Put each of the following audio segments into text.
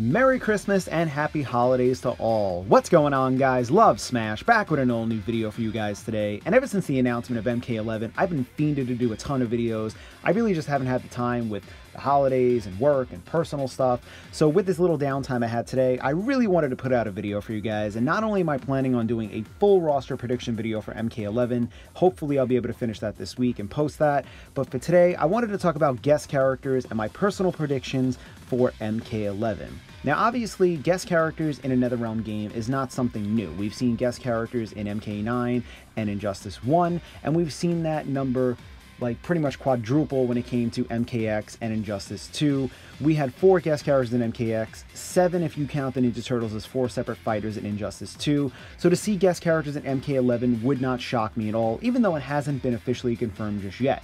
Merry Christmas and Happy Holidays to all. What's going on, guys? Love Smash, back with an all new video for you guys today. And ever since the announcement of MK11, I've been fiended to do a ton of videos. I really just haven't had the time with the holidays and work and personal stuff. So with this little downtime I had today, I really wanted to put out a video for you guys. And not only am I planning on doing a full roster prediction video for MK11, hopefully I'll be able to finish that this week and post that. But for today, I wanted to talk about guest characters and my personal predictions for MK11. Now, obviously, guest characters in a NetherRealm game is not something new. We've seen guest characters in MK9 and Injustice 1, and we've seen that number like pretty much quadruple when it came to MKX and Injustice 2. We had 4 guest characters in MKX, 7 if you count the Ninja Turtles as 4 separate fighters in Injustice 2. So to see guest characters in MK11 would not shock me at all, even though it hasn't been officially confirmed just yet.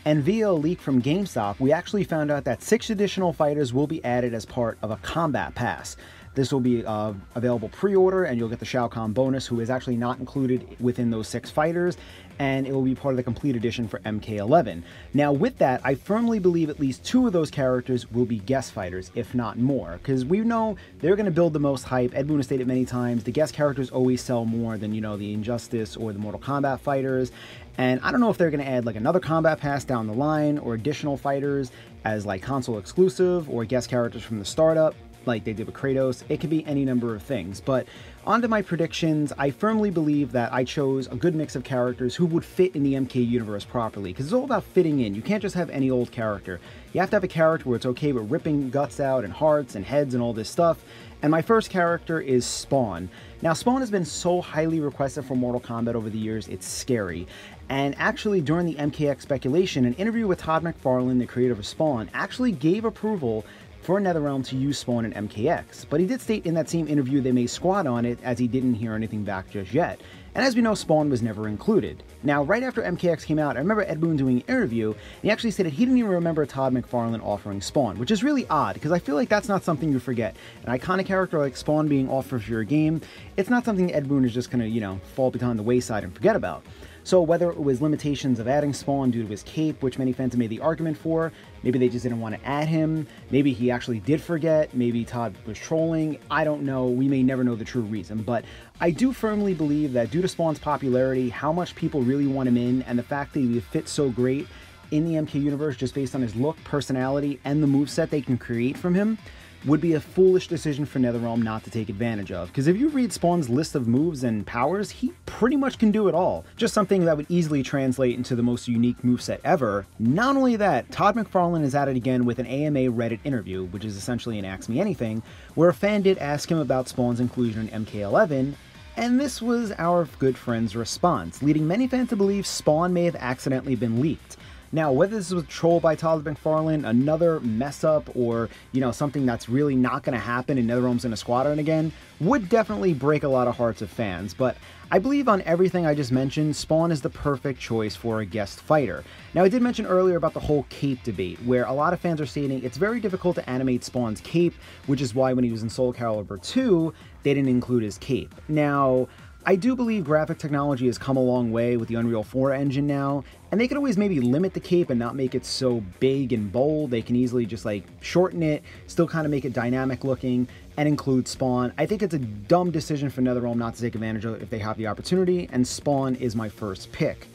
And via a leak from GameStop, we actually found out that 6 additional fighters will be added as part of a Kombat Pass. This will be available pre-order, and you'll get the Shao Kahn bonus, who is actually not included within those 6 fighters, and it will be part of the complete edition for MK11. Now, with that, I firmly believe at least 2 of those characters will be guest fighters, if not more, because we know they're going to build the most hype. Ed Boon has stated many times, the guest characters always sell more than, you know, the Injustice or the Mortal Kombat fighters. And I don't know if they're going to add like another Combat Pass down the line, or additional fighters as like console exclusive, or guest characters from the startup like they did with Kratos. It could be any number of things. But onto my predictions, I firmly believe that I chose a good mix of characters who would fit in the MK universe properly, because it's all about fitting in. You can't just have any old character. You have to have a character where it's okay with ripping guts out and hearts and heads and all this stuff. And my first character is Spawn. Now, Spawn has been so highly requested for Mortal Kombat over the years, it's scary. And actually, during the MKX speculation, an interview with Todd McFarlane, the creator of Spawn, actually gave approval for NetherRealm to use Spawn in MKX, but he did state in that same interview they may squat on it, as he didn't hear anything back just yet. And as we know, Spawn was never included. Now, right after MKX came out, I remember Ed Boon doing an interview, and he actually stated he didn't even remember Todd McFarlane offering Spawn, which is really odd, because I feel like that's not something you forget. An iconic character like Spawn being offered for your game, it's not something Ed Boon is just gonna, you know, fall behind the wayside and forget about. So whether it was limitations of adding Spawn due to his cape, which many fans have made the argument for, maybe they just didn't want to add him, maybe he actually did forget, maybe Todd was trolling, I don't know, we may never know the true reason, but I do firmly believe that due to Spawn's popularity, how much people really want him in, and the fact that he fits so great in the MK universe just based on his look, personality, and the moveset they can create from him, would be a foolish decision for NetherRealm not to take advantage of. Because if you read Spawn's list of moves and powers, he pretty much can do it all. Just something that would easily translate into the most unique moveset ever. Not only that, Todd McFarlane is at it again with an AMA Reddit interview, which is essentially an Ask Me Anything, where a fan did ask him about Spawn's inclusion in MK11, and this was our good friend's response, leading many fans to believe Spawn may have accidentally been leaked. Now, whether this was a troll by Todd McFarlane, another mess up, or, you know, something that's really not going to happen and NetherRealm's going to squat on again, would definitely break a lot of hearts of fans. But I believe on everything I just mentioned, Spawn is the perfect choice for a guest fighter. Now, I did mention earlier about the whole cape debate, where a lot of fans are stating it's very difficult to animate Spawn's cape, which is why when he was in Soul Calibur 2, they didn't include his cape. Now, I do believe graphic technology has come a long way with the Unreal 4 engine now, and they could always maybe limit the cape and not make it so big and bold. They can easily just like shorten it, still kind of make it dynamic looking, and include Spawn. I think it's a dumb decision for NetherRealm not to take advantage of it if they have the opportunity, and Spawn is my first pick.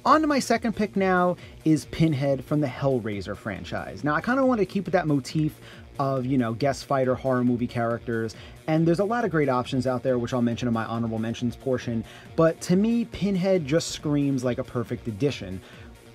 On to my second pick now is Pinhead from the Hellraiser franchise. Now, I kind of want to keep with that motif of, you know, guest fighter horror movie characters, and there's a lot of great options out there, which I'll mention in my honorable mentions portion, but to me, Pinhead just screams like a perfect addition.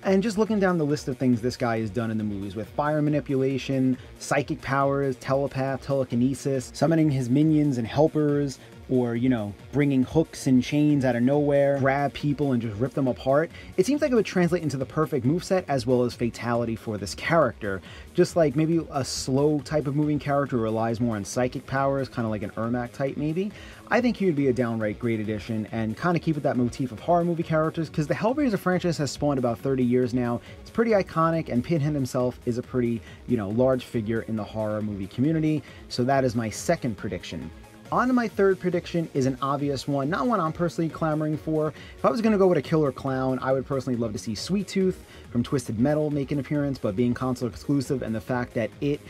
And just looking down the list of things this guy has done in the movies, with fire manipulation, psychic powers, telepath, telekinesis, summoning his minions and helpers, or, you know, bringing hooks and chains out of nowhere, grab people and just rip them apart. It seems like it would translate into the perfect moveset as well as fatality for this character. Just like maybe a slow type of moving character who relies more on psychic powers, kind of like an Ermac type maybe. I think he would be a downright great addition, and kind of keep with that motif of horror movie characters, because the Hellraiser franchise has spawned about 30 years now. It's pretty iconic, and Pinhead himself is a pretty, you know, large figure in the horror movie community. So that is my second prediction. On to my third prediction is an obvious one, not one I'm personally clamoring for. If I was going to go with a killer clown, I would personally love to see Sweet Tooth from Twisted Metal make an appearance, but being console exclusive and the fact that it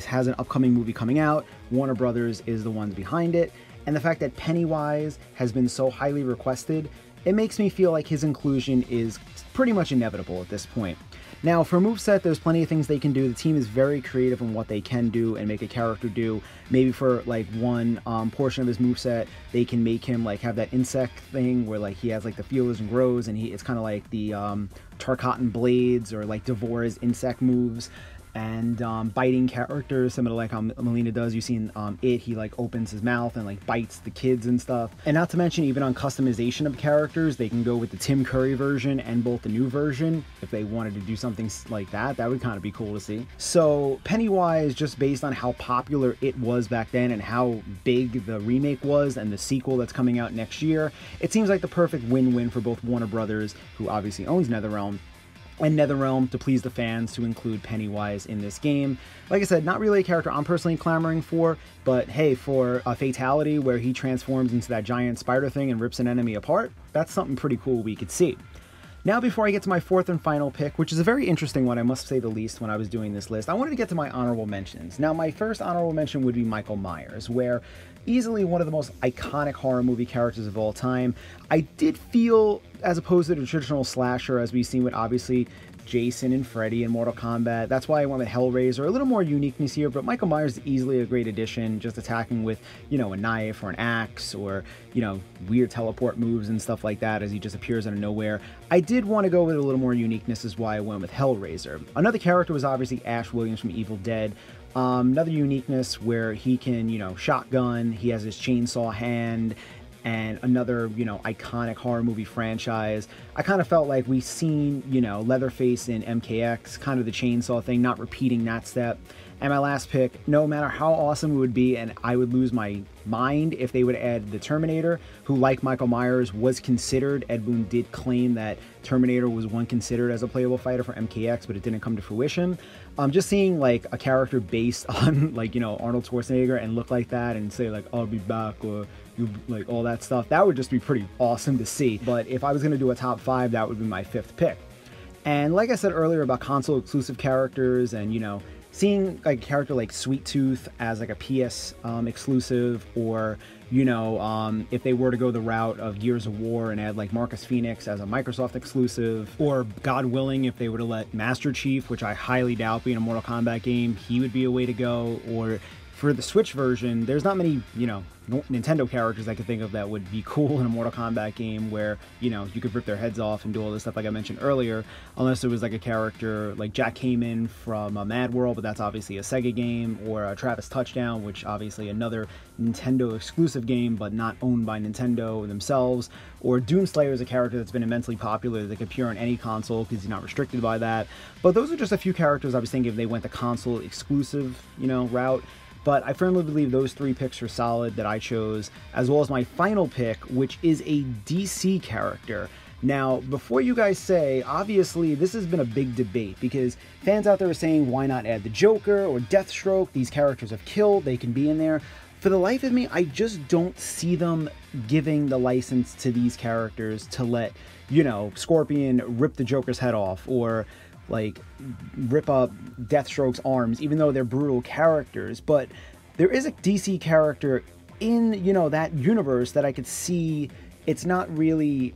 has an upcoming movie coming out. Warner Brothers is the ones behind it. And the fact that Pennywise has been so highly requested, it makes me feel like his inclusion is pretty much inevitable at this point. Now, for moveset, there's plenty of things they can do. The team is very creative in what they can do and make a character do. Maybe for like one portion of his moveset, they can make him like have that insect thing where like he has like the feelers and grows, and it's kind of like the Tarkatan blades or like Devora's insect moves. And biting characters, similar to like how Melina does. You see in It, he like opens his mouth and like bites the kids and stuff. And not to mention, even on customization of characters, they can go with the Tim Curry version and both the new version. If they wanted to do something like that, that would kind of be cool to see. So Pennywise, just based on how popular it was back then and how big the remake was and the sequel that's coming out next year, it seems like the perfect win-win for both Warner Brothers, who obviously owns NetherRealm, and NetherRealm to please the fans to include Pennywise in this game. Like I said, not really a character I'm personally clamoring for, but hey, for a fatality where he transforms into that giant spider thing and rips an enemy apart, that's something pretty cool we could see. Now, before I get to my fourth and final pick, which is a very interesting one, I must say the least, when I was doing this list, I wanted to get to my honorable mentions. Now, my first honorable mention would be Michael Myers, where easily one of the most iconic horror movie characters of all time. I did feel, as opposed to the traditional slasher, as we've seen with obviously Jason and Freddy in Mortal Kombat, that's why I went with Hellraiser. A little more uniqueness here, but Michael Myers is easily a great addition, just attacking with, you know, a knife or an axe or, you know, weird teleport moves and stuff like that as he just appears out of nowhere. I did want to go with a little more uniqueness, is why I went with Hellraiser. Another character was obviously Ash Williams from Evil Dead. Another uniqueness where he can, you know, shotgun, he has his chainsaw hand, and another, you know, iconic horror movie franchise. I kind of felt like we've seen, you know, Leatherface in MKX, kind of the chainsaw thing, not repeating that step. And my last pick, no matter how awesome it would be, and I would lose my mind if they would add the Terminator, who, like Michael Myers, was considered. Ed Boon did claim that Terminator was one considered as a playable fighter for MKX, but it didn't come to fruition. Just seeing like a character based on like, you know, Arnold Schwarzenegger and look like that and say like, I'll be back, or you like all that stuff, that would just be pretty awesome to see. But if I was going to do a top 5, that would be my 5th pick. And like I said earlier about console exclusive characters, and, you know, seeing like a character like Sweet Tooth as like a PS exclusive, or, you know, if they were to go the route of Gears of War and add like Marcus Phoenix as a Microsoft exclusive, or God willing, if they were to let Master Chief, which I highly doubt being a Mortal Kombat game, he would be a way to go. Or for the Switch version, there's not many, you know, Nintendo characters I could think of that would be cool in a Mortal Kombat game where, you know, you could rip their heads off and do all this stuff like I mentioned earlier, unless it was like a character like Jack Kamen from Mad World, but that's obviously a Sega game, or Travis Touchdown, which obviously another Nintendo exclusive game but not owned by Nintendo themselves, or Doomslayer is a character that's been immensely popular that could appear on any console because he's not restricted by that. But those are just a few characters I was thinking if they went the console exclusive, you know, route. But I firmly believe those 3 picks are solid that I chose, as well as my final pick, which is a DC character. Now, before you guys say, obviously this has been a big debate because fans out there are saying, why not add the Joker or Deathstroke? These characters have killed, they can be in there. For the life of me, I just don't see them giving the license to these characters to let, you know, Scorpion rip the Joker's head off, or like rip up Deathstroke's arms, even though they're brutal characters. But there is a DC character in, you know, that universe that I could see. It's not really,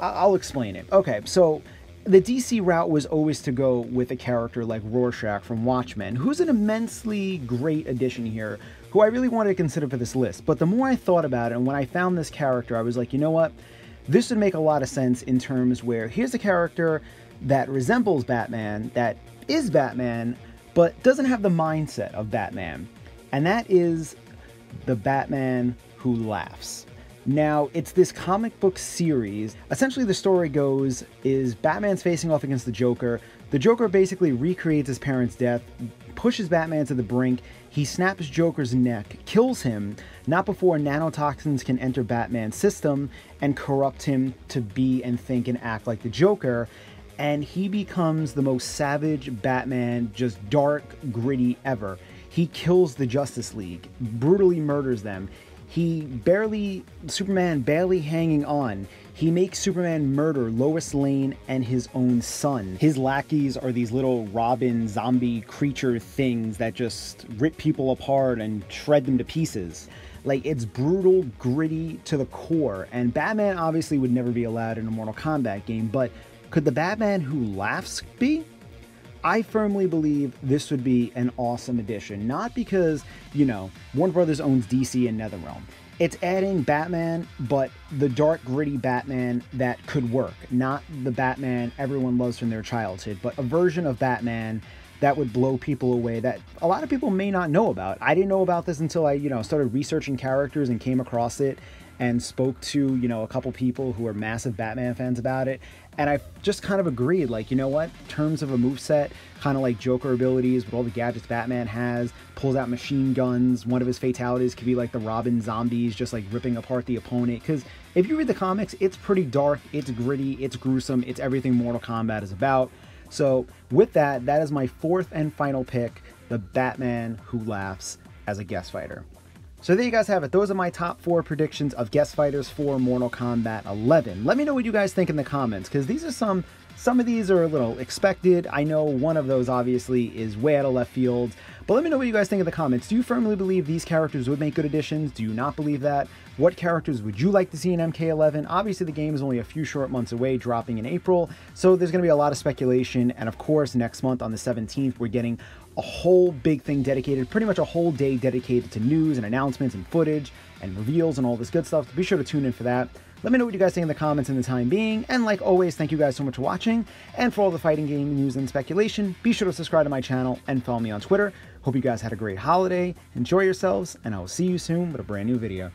I'll explain it. Okay, so the DC route was always to go with a character like Rorschach from Watchmen, who's an immensely great addition here, who I really wanted to consider for this list. But the more I thought about it, and when I found this character, I was like, you know what, this would make a lot of sense in terms where here's a character that resembles Batman, that is Batman, but doesn't have the mindset of Batman. And that is the Batman who laughs. Now, it's this comic book series. Essentially, the story goes is Batman's facing off against the Joker. The Joker basically recreates his parents' death, pushes Batman to the brink. He snaps Joker's neck, kills him, not before nanotoxins can enter Batman's system and corrupt him to be and think and act like the Joker. And he becomes the most savage Batman, just dark, gritty ever. He kills the Justice League, brutally murders them. Superman barely hanging on. He makes Superman murder Lois Lane and his own son. His lackeys are these little Robin zombie creature things that just rip people apart and shred them to pieces. Like, it's brutal, gritty to the core, and Batman obviously would never be allowed in a Mortal Kombat game, but could the Batman who laughs be? I firmly believe this would be an awesome addition, not because, you know, Warner Brothers owns DC and NetherRealm. It's adding Batman, but the dark, gritty Batman that could work. Not the Batman everyone loves from their childhood, but a version of Batman that would blow people away that a lot of people may not know about. I didn't know about this until I, started researching characters and came across it and spoke to, a couple people who are massive Batman fans about it. And I just kind of agreed, like, you know what, in terms of a moveset, kind of like Joker abilities with all the gadgets Batman has, pulls out machine guns. One of his fatalities could be like the Robin zombies, just like ripping apart the opponent. Because if you read the comics, it's pretty dark, it's gritty, it's gruesome, it's everything Mortal Kombat is about. So with that, that is my fourth and final pick, the Batman Who Laughs as a guest fighter. So there you guys have it. Those are my top 4 predictions of guest fighters for Mortal Kombat 11. Let me know what you guys think in the comments, because these are some of these are a little expected. I know one of those obviously is way out of left field, but let me know what you guys think in the comments. Do you firmly believe these characters would make good additions? Do you not believe that? What characters would you like to see in MK11? Obviously the game is only a few short months away, dropping in April, so there's going to be a lot of speculation. And of course, next month on the 17th, we're getting a whole big thing dedicated, pretty much a whole day dedicated to news and announcements and footage and reveals and all this good stuff. So be sure to tune in for that. Let me know what you guys think in the comments in the time being, and like always, thank you guys so much for watching, and for all the fighting game news and speculation, be sure to subscribe to my channel and follow me on Twitter. Hope you guys had a great holiday, enjoy yourselves, and I will see you soon with a brand new video.